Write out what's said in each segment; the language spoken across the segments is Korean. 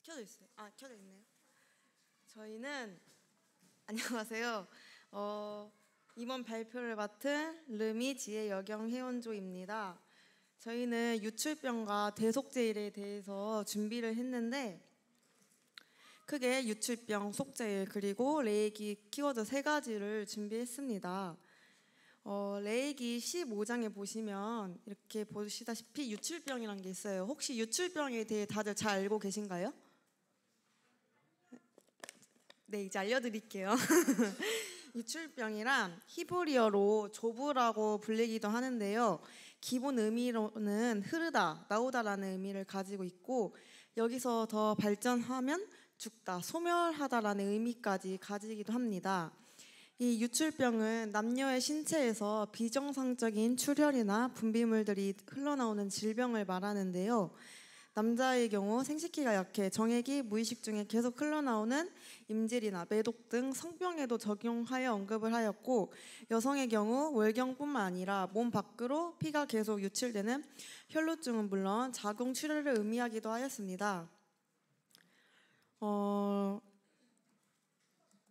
켜져 있어요. 아, 켜져 있네요. 저희는 안녕하세요. 이번 발표를 맡은 르미 지혜 여경 회원조입니다. 저희는 유출병과 대속제일에 대해서 준비를 했는데 크게 유출병, 속제일 그리고 레이기 키워드 3가지를 준비했습니다. 레이기 15장에 보시면 이렇게 보시다시피 유출병이라는 게 있어요. 혹시 유출병에 대해 다들 잘 알고 계신가요? 네, 이제 알려드릴게요. 유출병이란 히브리어로 조부라고 불리기도 하는데요. 기본 의미로는 흐르다, 나오다라는 의미를 가지고 있고 여기서 더 발전하면 죽다, 소멸하다라는 의미까지 가지기도 합니다. 이 유출병은 남녀의 신체에서 비정상적인 출혈이나 분비물들이 흘러나오는 질병을 말하는데요. 남자의 경우 생식기가 약해 정액이 무의식 중에 계속 흘러나오는 임질이나 매독 등 성병에도 적용하여 언급을 하였고, 여성의 경우 월경뿐만 아니라 몸 밖으로 피가 계속 유출되는 혈루증은 물론 자궁 출혈을 의미하기도 하였습니다.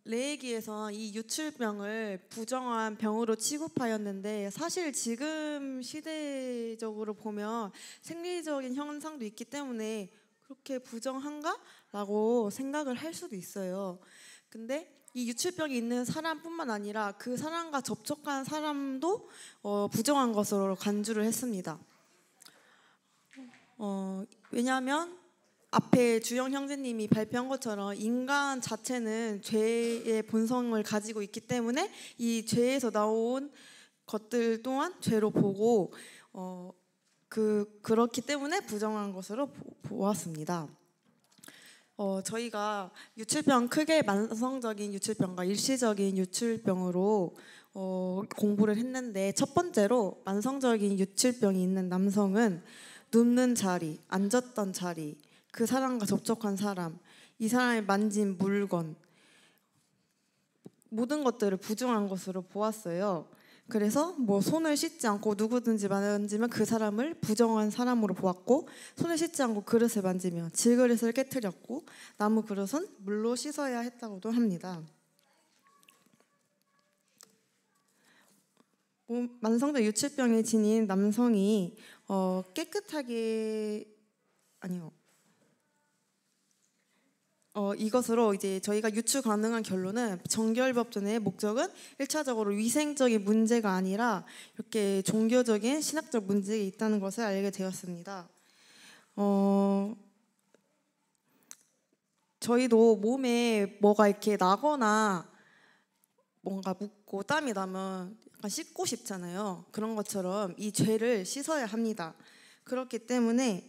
레이기에서 이 유출병을 부정한 병으로 취급하였는데 사실 지금 시대적으로 보면 생리적인 현상도 있기 때문에 그렇게 부정한가? 라고 생각을 할 수도 있어요. 근데 이 유출병이 있는 사람뿐만 아니라 그 사람과 접촉한 사람도 부정한 것으로 간주를 했습니다. 왜냐하면 앞에 주영 형제님이 발표한 것처럼 인간 자체는 죄의 본성을 가지고 있기 때문에 이 죄에서 나온 것들 또한 죄로 보고 그렇기 때문에 부정한 것으로 보았습니다. 저희가 유출병 크게 만성적인 유출병과 일시적인 유출병으로 공부를 했는데, 첫 번째로 만성적인 유출병이 있는 남성은 눕는 자리, 앉았던 자리, 그 사람과 접촉한 사람, 이 사람이 만진 물건, 모든 것들을 부정한 것으로 보았어요. 그래서 손을 씻지 않고 누구든지 만지면 그 사람을 부정한 사람으로 보았고, 손을 씻지 않고 그릇을 만지면 질그릇을 깨뜨렸고, 나무 그릇은 물로 씻어야 했다고도 합니다. 만성적 유출병에 지닌 남성이 깨끗하게 이것으로 이제 저희가 유추 가능한 결론은 정결법전의 목적은 1차적으로 위생적인 문제가 아니라 이렇게 종교적인 신학적 문제가 있다는 것을 알게 되었습니다. 저희도 몸에 뭐가 이렇게 나거나 뭔가 묻고 땀이 나면 약간 씻고 싶잖아요. 그런 것처럼 이 죄를 씻어야 합니다. 그렇기 때문에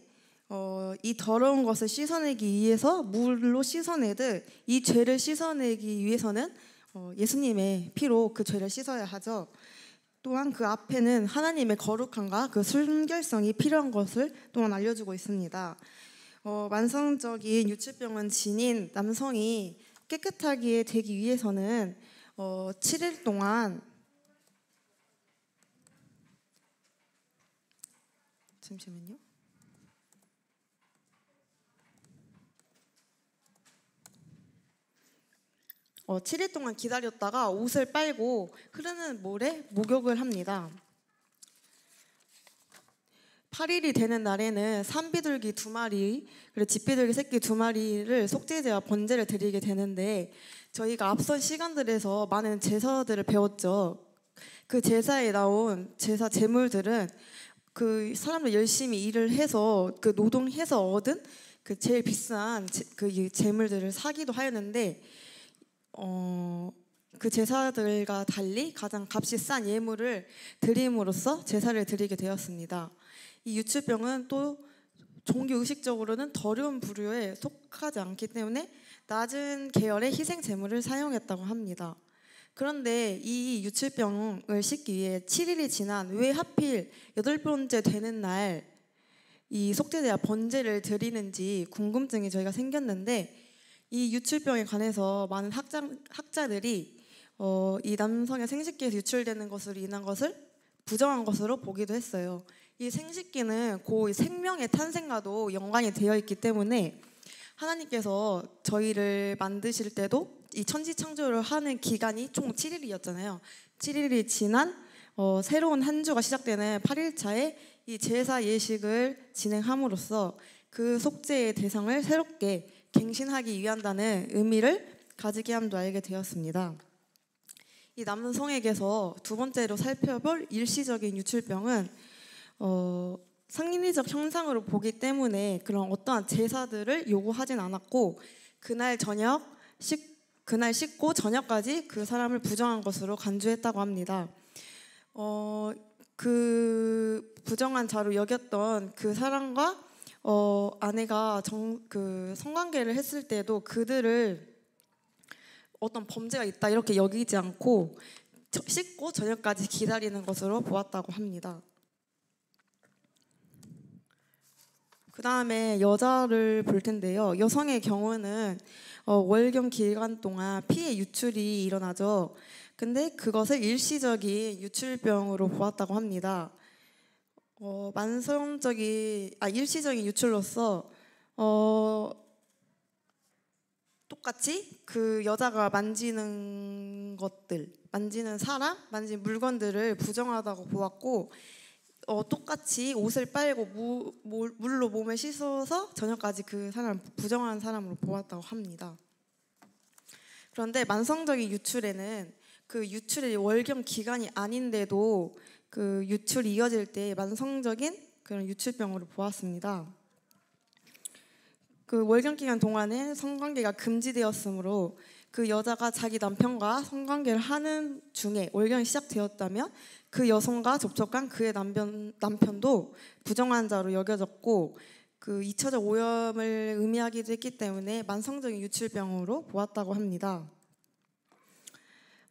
이 더러운 것을 씻어내기 위해서 물로 씻어내듯 이 죄를 씻어내기 위해서는 예수님의 피로 그 죄를 씻어야 하죠. 또한 그 앞에는 하나님의 거룩함과 그 순결성이 필요한 것을 또한 알려주고 있습니다. 만성적인 유출병을 지닌 남성이 깨끗하게 되기 위해서는 7일 동안 잠시만요. 7일 동안 기다렸다가 옷을 빨고 흐르는 물에 목욕을 합니다. 8일이 되는 날에는 산비둘기 2마리 그리고 집비둘기 새끼 2마리를 속죄제와 번제를 드리게 되는데, 저희가 앞선 시간들에서 많은 제사들을 배웠죠. 그 제사에 나온 제사 제물들은 그 사람들 열심히 일을 해서 그 노동해서 얻은 그 제일 비싼 그 제물들을 사기도 하였는데, 그 제사들과 달리 가장 값이 싼 예물을 드림으로써 제사를 드리게 되었습니다. 이 유출병은 또 종교 의식적으로는 더러운 부류에 속하지 않기 때문에 낮은 계열의 희생 제물을 사용했다고 합니다. 그런데 이 유출병을 씻기 위해 7일이 지난 왜 하필 8번째 되는 날 이 속죄제와 번제를 드리는지 궁금증이 저희가 생겼는데, 이 유출병에 관해서 많은 학자들이 이 남성의 생식기에서 유출되는 것으로 인한 것을 부정한 것으로 보기도 했어요. 이 생식기는 고 생명의 탄생과도 연관이 되어 있기 때문에 하나님께서 저희를 만드실 때도 이 천지 창조를 하는 기간이 총 7일이었잖아요. 7일이 지난 새로운 한 주가 시작되는 8일차에 이 제사 예식을 진행함으로써 그 속죄의 대상을 새롭게 갱신하기 위한다는 의미를 가지게 함도 알게 되었습니다. 이 남성에게서 두 번째로 살펴볼 일시적인 유출병은 상인리적 형상으로 보기 때문에 그런 어떠한 제사들을 요구하진 않았고 그날 씻고 저녁까지 그 사람을 부정한 것으로 간주했다고 합니다. 그 부정한 자로 여겼던 그 사람과 아내가 성관계를 했을 때도 그들을 어떤 범죄가 있다 이렇게 여기지 않고 씻고 저녁까지 기다리는 것으로 보았다고 합니다. 그 다음에 여자를 볼 텐데요. 여성의 경우는 월경 기간 동안 피해 유출이 일어나죠. 근데 그것을 일시적인 유출병으로 보았다고 합니다. 일시적인 유출로서 똑같이 그 여자가 만지는 것들, 만지는 사람, 만진 물건들을 부정하다고 보았고 똑같이 옷을 빨고 물로 몸을 씻어서 저녁까지 그 사람 부정한 사람으로 보았다고 합니다. 그런데 만성적인 유출에는 그 유출의 월경 기간이 아닌데도 그 유출이 이어질 때 만성적인 그런 유출병으로 보았습니다. 그 월경 기간 동안에 성관계가 금지되었으므로 그 여자가 자기 남편과 성관계를 하는 중에 월경이 시작되었다면 그 여성과 접촉한 그의 남편도 부정한 자로 여겨졌고 그 2차적 오염을 의미하기도 했기 때문에 만성적인 유출병으로 보았다고 합니다.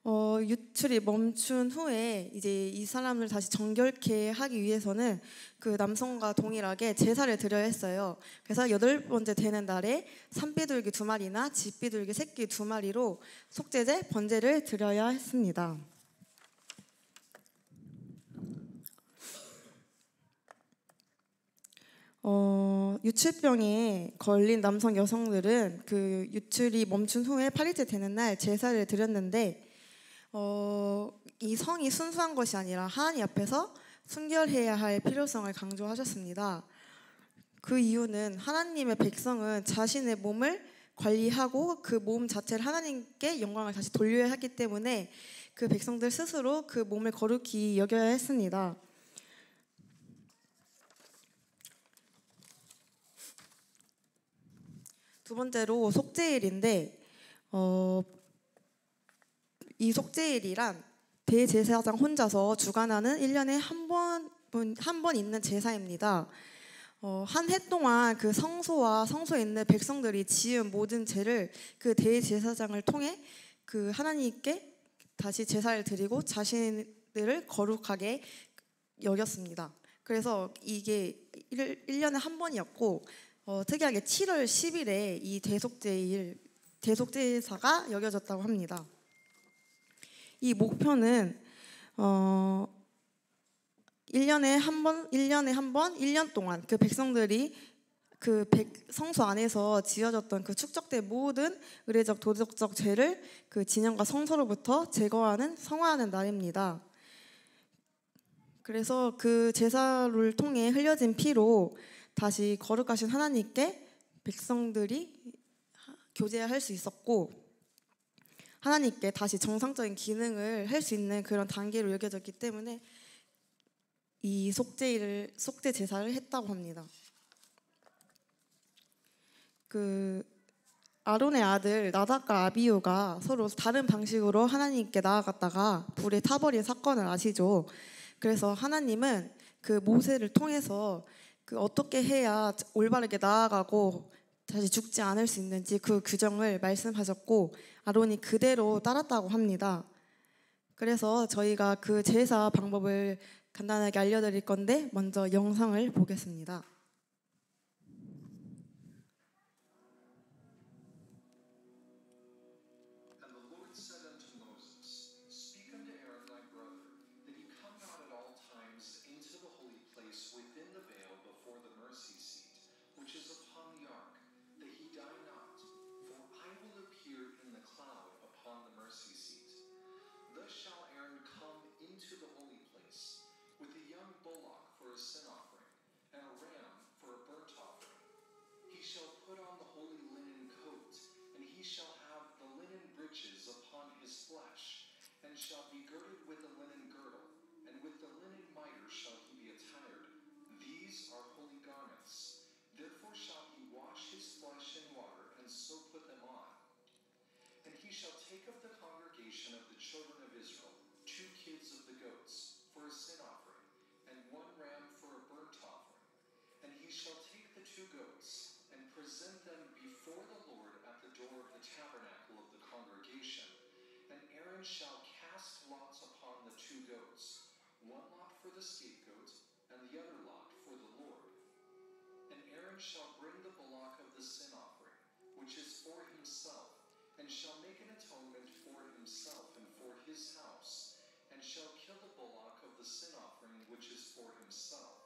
유출이 멈춘 후에 이제 이 사람을 다시 정결케 하기 위해서는 그 남성과 동일하게 제사를 드려야 했어요. 그래서 8번째 되는 날에 산비둘기 2마리나 집비둘기 새끼 2마리로 속죄제 번제를 드려야 했습니다. 유출병에 걸린 남성 여성들은 그 유출이 멈춘 후에 8일째 되는 날 제사를 드렸는데 이 성이 순수한 것이 아니라 하나님 앞에서 순결해야 할 필요성을 강조하셨습니다. 그 이유는 하나님의 백성은 자신의 몸을 관리하고 그 몸 자체를 하나님께 영광을 다시 돌려야 하기 때문에 그 백성들 스스로 그 몸을 거룩히 여겨야 했습니다. 두 번째로 속죄일인데 이 속죄일이란 대제사장 혼자서 주관하는 1년에 한 번 있는 제사입니다. 한 해 동안 그 성소와 성소에 있는 백성들이 지은 모든 죄를 그 대제사장을 통해 그 하나님께 다시 제사를 드리고 자신들을 거룩하게 여겼습니다. 그래서 이게 1년에 한 번이었고 특이하게 7월 10일에 이 대속제사가 여겨졌다고 합니다. 이 목표는 1년에 한 번, 1년 동안 그 백성들이 그 성소 안에서 지어졌던 그 축적된 모든 의례적 도덕적 죄를 그 진영과 성소로부터 제거하는 성화하는 날입니다. 그래서 그 제사를 통해 흘려진 피로 다시 거룩하신 하나님께 백성들이 교제할 수 있었고 하나님께 다시 정상적인 기능을 할 수 있는 그런 단계로 여겨졌기 때문에 이 속죄 제사를 했다고 합니다. 그 아론의 아들 나답과 아비후가 서로 다른 방식으로 하나님께 나아갔다가 불에 타버린 사건을 아시죠? 그래서 하나님은 그 모세를 통해서 그 어떻게 해야 올바르게 나아가고 다시 죽지 않을 수 있는지 그 규정을 말씀하셨고 아론이 그대로 따랐다고 합니다. 그래서 저희가 그 제사 방법을 간단하게 알려드릴 건데 먼저 영상을 보겠습니다. within the veil before the mercy seat, which is upon the ark, that he died take of the congregation of the children of Israel 2 kids of the goats for a sin offering, and 1 ram for a burnt offering. And he shall take the 2 goats and present them before the Lord at the door of the tabernacle of the congregation. And Aaron shall cast lots upon the 2 goats, 1 lot for the scapegoat, and the other lot for the Lord. And Aaron shall bring the bullock of the sin offering, which is for himself, and shall make an atonement for himself and for his house, and shall kill the bullock of the sin offering, which is for himself.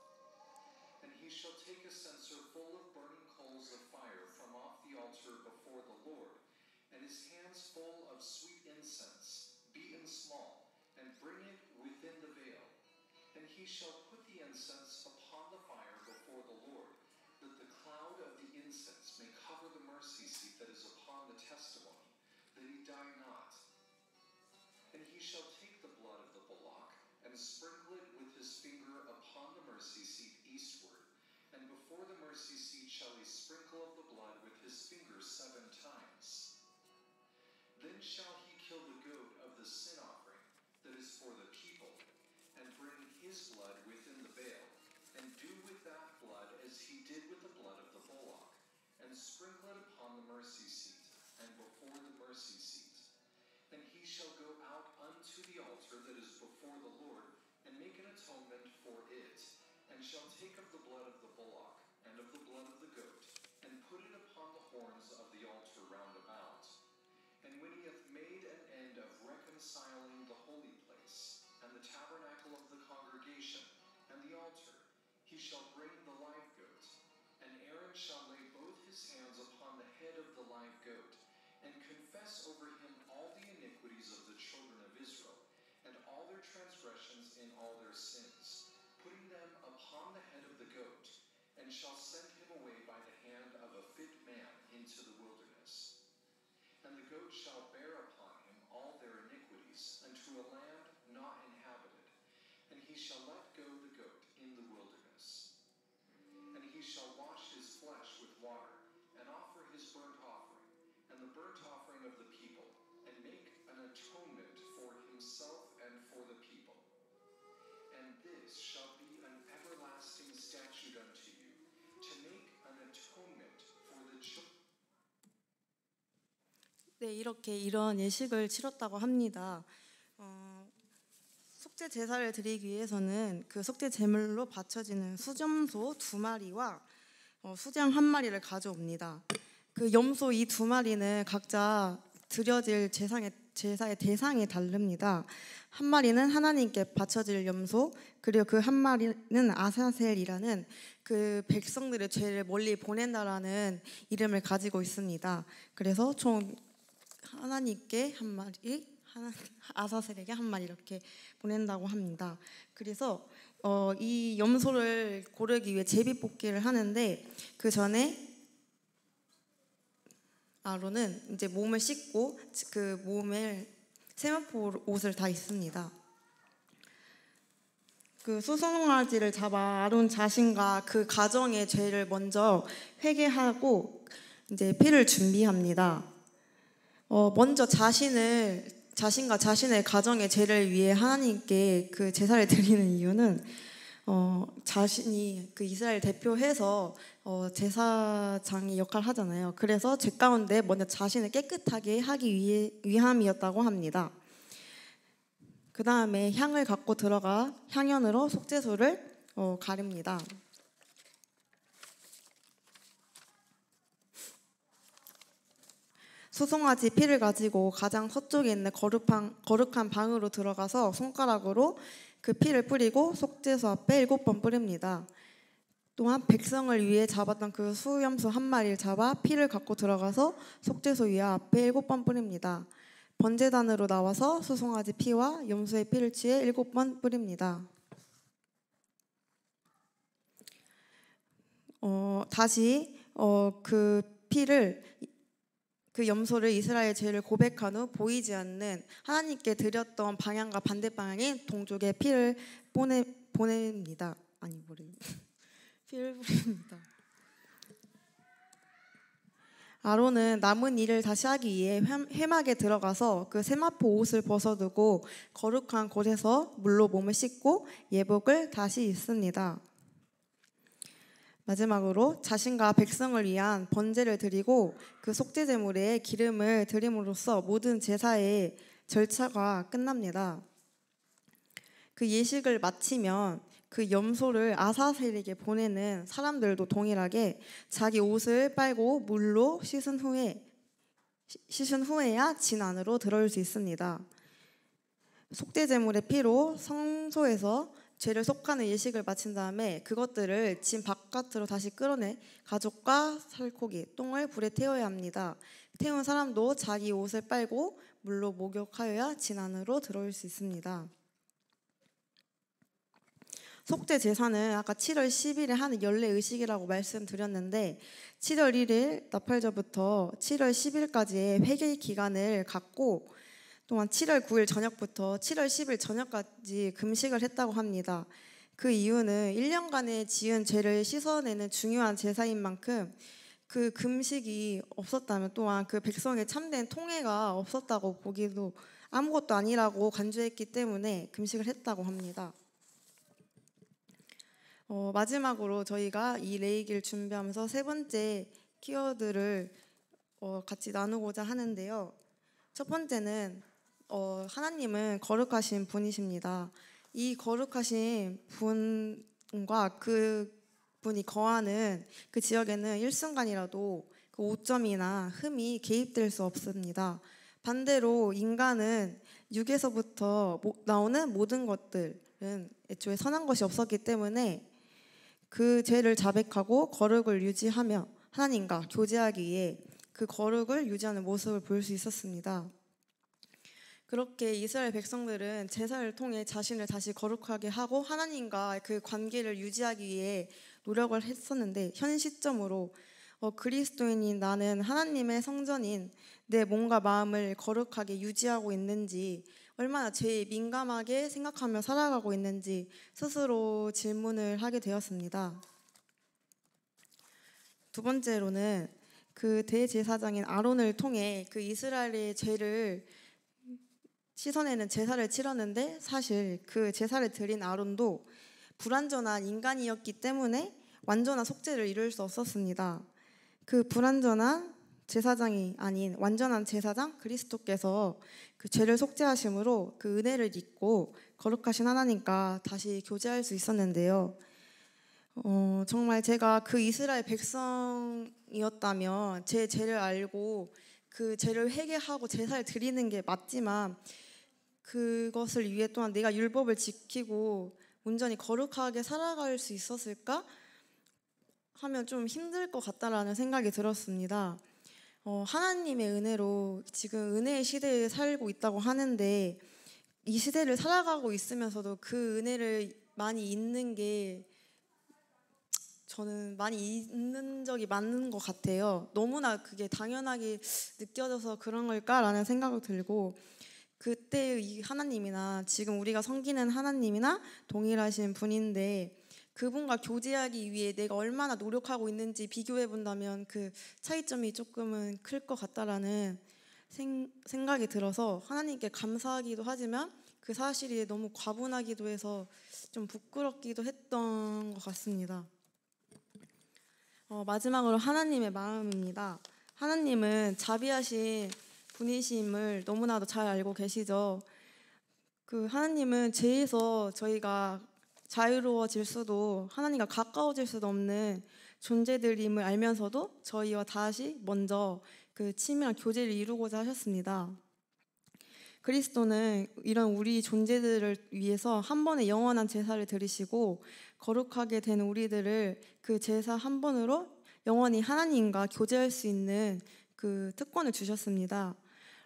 And he shall take a censer full of burning coals of fire from off the altar before the Lord, and his hands full of sweet incense, beaten small, and bring it within the veil. And he shall put the incense upon the fire before the Lord, that the cloud of the incense may cover the mercy seat that is upon the testimony, that he die not. And he shall take the blood of the bullock, and sprinkle it with his finger upon the mercy seat eastward. And before the mercy seat shall he sprinkle of the blood with his finger 7 times. Then shall he kill the goat of the sin offering, that is for the people, and bring his blood within the veil, and do with that blood as he did with the blood of the bullock, and sprinkle it upon the mercy seat, and before the mercy seat. And he shall go out unto the altar that is before the Lord, and make an atonement for it, and shall take of the blood of the bullock, and of the blood of the goat, and put it upon the horns of the altar round about. And when he hath made an end of reconciling the holy place, and the tabernacle of the congregation, and the altar, he shall bring the live goat. And Aaron shall lay both his hands upon the head of the live goat, and confess over him all the iniquities of the children of Israel, and all their transgressions in all their sins, putting them upon the head of the goat, and shall send him away by the hand of a fit man into the wilderness. And the goat shall bear upon him all their iniquities unto a land not inhabited, and he shall let go the goat in the wilderness. And he shall wash his flesh with water, and offer his burnt offering, and the burnt offering of the people, and make an atonement for himself and for the people. And this shall be an everlasting statute unto you, to make an atonement for the children. 네, 이렇게 이런 예식을 치렀다고 합니다. 속죄 제사를 드리기 위해서는 그 속죄 제물로 바쳐지는 수염소 2마리와 수장 1마리를 가져옵니다. 그 염소 이 2마리는 각자 드려질 제사의 대상이 다릅니다. 1마리는 하나님께 바쳐질 염소, 그리고 그 1마리는 아사셀이라는 그 백성들의 죄를 멀리 보낸다라는 이름을 가지고 있습니다. 그래서 총 하나님께 1마리, 아사셀에게 1마리 이렇게 보낸다고 합니다. 그래서 이 염소를 고르기 위해 제비뽑기를 하는데, 그 전에 아론은 이제 몸을 씻고 그 몸에 세마포 옷을 다 입습니다. 그 수송아지를 잡아 아론 자신과 그 가정의 죄를 먼저 회개하고 이제 피를 준비합니다. 먼저 자신과 자신의 가정의 죄를 위해 하나님께 그 제사를 드리는 이유는 자신이 그 이스라엘 대표해서 제사장의 역할을 하잖아요. 그래서 죄 가운데 먼저 자신을 깨끗하게 하기 위함이었다고 합니다. 그 다음에 향을 갖고 들어가 향연으로 속죄소를 가립니다. 수송아지 피를 가지고 가장 서쪽에 있는 거룩한 방으로 들어가서 손가락으로 그 피를 뿌리고 속죄소 앞에 7번 뿌립니다. 또한 백성을 위해 잡았던 그 수염소 1마리를 잡아 피를 갖고 들어가서 속죄소 위에 앞에 7번 뿌립니다. 번제단으로 나와서 수송아지 피와 염소의 피를 취해 7번 뿌립니다. 다시 그 피를 그 염소를 이스라엘 죄를 고백한 후 보이지 않는 하나님께 드렸던 방향과 반대 방향인 동쪽에 피를 보냅니다. 피를 뿌립니다. 아론은 남은 일을 다시 하기 위해 회막에 들어가서 그 세마포 옷을 벗어두고 거룩한 곳에서 물로 몸을 씻고 예복을 다시 입습니다. 마지막으로 자신과 백성을 위한 번제를 드리고 그 속죄제물에 기름을 드림으로써 모든 제사의 절차가 끝납니다. 그 예식을 마치면 그 염소를 아사셀에게 보내는 사람들도 동일하게 자기 옷을 빨고 물로 씻은 후에야 진 안으로 들어올 수 있습니다. 속죄제물의 피로 성소에서 죄를 속하는 예식을 마친 다음에 그것들을 진 바깥으로 다시 끌어내 가족과 살코기, 똥을 불에 태워야 합니다. 태운 사람도 자기 옷을 빨고 물로 목욕하여야 진 안으로 들어올 수 있습니다. 속죄 제사는 아까 7월 10일에 하는 연례 의식이라고 말씀드렸는데 7월 1일 나팔절부터 7월 10일까지의 회개 기간을 갖고 또한 7월 9일 저녁부터 7월 10일 저녁까지 금식을 했다고 합니다. 그 이유는 1년간의 지은 죄를 씻어내는 중요한 제사인 만큼 그 금식이 없었다면 또한 그 백성의 참된 통회가 없었다고 보기도 아무것도 아니라고 간주했기 때문에 금식을 했다고 합니다. 마지막으로 저희가 이 레이기를 준비하면서 세 번째 키워드를 같이 나누고자 하는데요. 첫 번째는 하나님은 거룩하신 분이십니다. 이 거룩하신 분과 그 분이 거하는 그 지역에는 일순간이라도 그 오점이나 흠이 개입될 수 없습니다. 반대로 인간은 육에서부터 나오는 모든 것들은 애초에 선한 것이 없었기 때문에 그 죄를 자백하고 거룩을 유지하며 하나님과 교제하기 위해 그 거룩을 유지하는 모습을 볼 수 있었습니다. 그렇게 이스라엘 백성들은 제사를 통해 자신을 다시 거룩하게 하고 하나님과 그 관계를 유지하기 위해 노력을 했었는데 현 시점으로 그리스도인인 나는 하나님의 성전인 내 몸과 마음을 거룩하게 유지하고 있는지 얼마나 죄에 민감하게 생각하며 살아가고 있는지 스스로 질문을 하게 되었습니다. 두 번째로는 그 대제사장인 아론을 통해 그 이스라엘의 죄를 씻어내는 제사를 치렀는데 사실 그 제사를 드린 아론도 불완전한 인간이었기 때문에 완전한 속죄를 이룰 수 없었습니다. 그 불완전한 제사장이 아닌 완전한 제사장 그리스도께서 그 죄를 속죄하심으로 그 은혜를 입고 거룩하신 하나님과 다시 교제할 수 있었는데요. 정말 제가 그 이스라엘 백성이었다면 제 죄를 알고 그 죄를 회개하고 제사를 드리는 게 맞지만 그것을 위해 또한 내가 율법을 지키고 온전히 거룩하게 살아갈 수 있었을까 하면 좀 힘들 것 같다라는 생각이 들었습니다. 하나님의 은혜로 지금 은혜의 시대에 살고 있다고 하는데 이 시대를 살아가고 있으면서도 그 은혜를 많이 잊는 게 저는 많이 잊는 적이 많은 것 같아요. 너무나 그게 당연하게 느껴져서 그런 걸까라는 생각이 들고 그때의 이 하나님이나 지금 우리가 섬기는 하나님이나 동일하신 분인데 그분과 교제하기 위해 내가 얼마나 노력하고 있는지 비교해 본다면 그 차이점이 조금은 클 것 같다라는 생각이 들어서 하나님께 감사하기도 하지만 그 사실이 너무 과분하기도 해서 좀 부끄럽기도 했던 것 같습니다. 마지막으로 하나님의 마음입니다. 하나님은 자비하신 분이심을 너무나도 잘 알고 계시죠. 그 하나님은 죄에서 저희가 자유로워질 수도 하나님과 가까워질 수도 없는 존재들임을 알면서도 저희와 다시 먼저 그 친밀한 교제를 이루고자 하셨습니다. 그리스도는 이런 우리 존재들을 위해서 한 번의 영원한 제사를 드리시고 거룩하게 된 우리들을 그 제사 한 번으로 영원히 하나님과 교제할 수 있는 그 특권을 주셨습니다.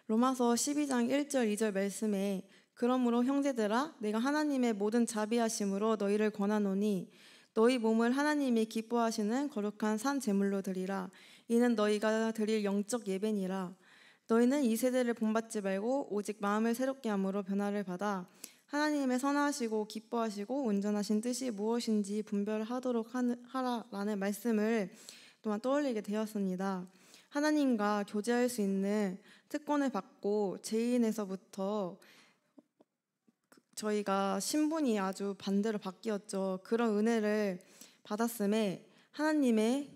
로마서 12장 1절 2절 말씀에 그러므로 형제들아 내가 하나님의 모든 자비하심으로 너희를 권하노니 너희 몸을 하나님이 기뻐하시는 거룩한 산 제물로 드리라. 이는 너희가 드릴 영적 예배니라. 너희는 이 세대를 본받지 말고 오직 마음을 새롭게 함으로 변화를 받아 하나님의 선하시고 기뻐하시고 온전하신 뜻이 무엇인지 분별하도록 하라라는 말씀을 또한 떠올리게 되었습니다. 하나님과 교제할 수 있는 특권을 받고 죄인에서부터 저희가 신분이 아주 반대로 바뀌었죠. 그런 은혜를 받았음에 하나님의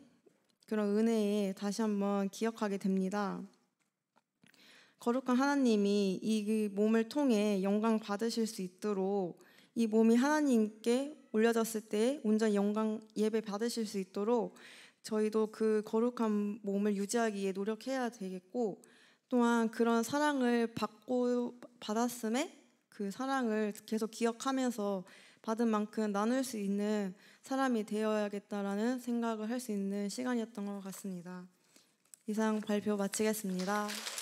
그런 은혜에 다시 한번 기억하게 됩니다. 거룩한 하나님이 이 몸을 통해 영광 받으실 수 있도록, 이 몸이 하나님께 올려졌을 때 온전히 영광 예배 받으실 수 있도록 저희도 그 거룩한 몸을 유지하기 위해 노력해야 되겠고, 또한 그런 사랑을 받았음에 그 사랑을 계속 기억하면서 받은 만큼 나눌 수 있는 사람이 되어야겠다라는 생각을 할 수 있는 시간이었던 것 같습니다. 이상 발표 마치겠습니다.